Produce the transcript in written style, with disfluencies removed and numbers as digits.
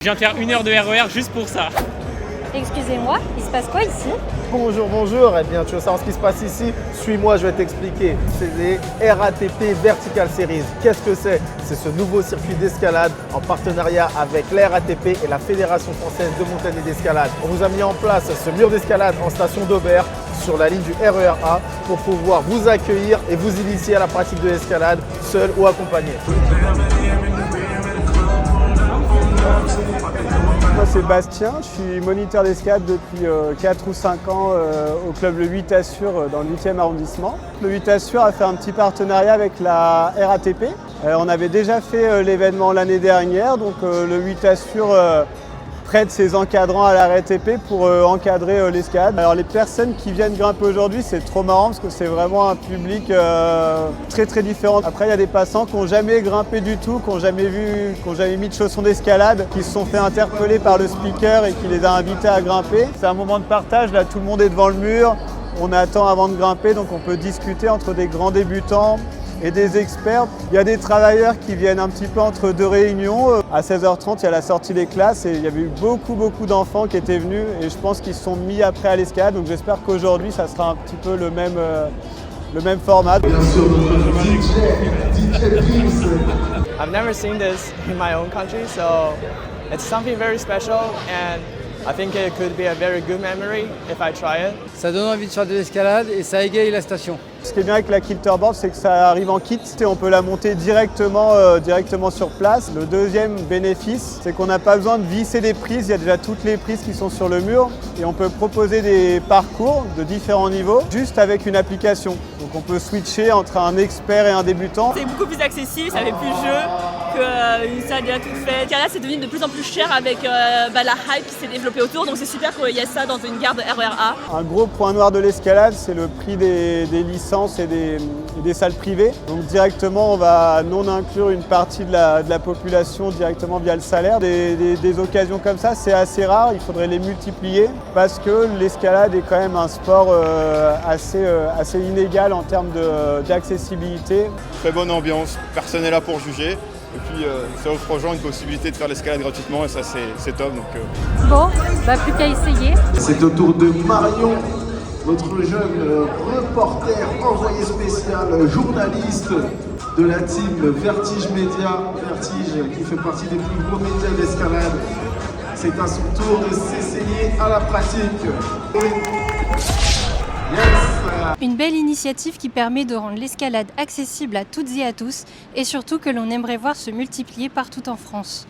Je viens de faire 1 heure de RER juste pour ça. Excusez-moi, il se passe quoi ici? Bonjour, bonjour. Eh bien, tu veux savoir ce qui se passe ici? Suis-moi, je vais t'expliquer. C'est les RATP Vertical Series. Qu'est-ce que c'est? C'est ce nouveau circuit d'escalade en partenariat avec la RATP et la Fédération française de montagne et d'escalade. On vous a mis en place ce mur d'escalade en station d'Aubert sur la ligne du RER A pour pouvoir vous accueillir et vous initier à la pratique de l'escalade, seul ou accompagné. Moi c'est Bastien, je suis moniteur d'escalade depuis 4 ou 5 ans au club Le 8 Assure dans le 8e arrondissement. Le 8 Assure a fait un petit partenariat avec la RATP. On avait déjà fait l'événement l'année dernière, donc le 8 Assure prête ses encadrants à la RATP pour encadrer l'escalade. Alors les personnes qui viennent grimper aujourd'hui, c'est trop marrant parce que c'est vraiment un public très différent. Après il y a des passants qui n'ont jamais grimpé du tout, qui n'ont jamais mis de chaussons d'escalade, qui se sont fait interpeller par le speaker et qui les a invités à grimper. C'est un moment de partage, là tout le monde est devant le mur, on attend avant de grimper, donc on peut discuter entre des grands débutants et des experts. Il y a des travailleurs qui viennent un petit peu entre deux réunions. À 16h30, il y a la sortie des classes et il y avait eu beaucoup d'enfants qui étaient venus et je pense qu'ils se sont mis après à l'escalade. Donc j'espère qu'aujourd'hui, ça sera un petit peu le même format. Bien sûr, notre DJ Gims. I've never seen this in my own country, so it's something very special and I think it could be a very good memory if I try it. Ça donne envie de faire de l'escalade et ça égaye la station. Ce qui est bien avec la Kilterboard, c'est que ça arrive en kit et on peut la monter directement sur place. Le deuxième bénéfice, c'est qu'on n'a pas besoin de visser des prises, il y a déjà toutes les prises qui sont sur le mur et on peut proposer des parcours de différents niveaux juste avec une application. Donc on peut switcher entre un expert et un débutant. C'est beaucoup plus accessible, ça fait plus jeu qu'une salle déjà toute faite. Là, c'est devenu de plus en plus cher avec la hype qui s'est développée autour, donc c'est super qu'il y ait ça dans une gare de RER A. Un gros point noir de l'escalade, c'est le prix des licences et des salles privées. Donc directement, on va non inclure une partie de la population directement via le salaire. Des occasions comme ça, c'est assez rare, il faudrait les multiplier parce que l'escalade est quand même un sport assez inégal en termes d'accessibilité. Très bonne ambiance, personne n'est là pour juger. Et puis ça offre aux gens une possibilité de faire l'escalade gratuitement et ça c'est top. Donc, Bon, plus qu'à essayer. C'est au tour de Marion, notre jeune reporter, envoyé spécial, journaliste de la team Vertige Média. Vertige qui fait partie des plus gros médias d'escalade. C'est à son tour de s'essayer à la pratique. Une belle initiative qui permet de rendre l'escalade accessible à toutes et à tous et surtout que l'on aimerait voir se multiplier partout en France.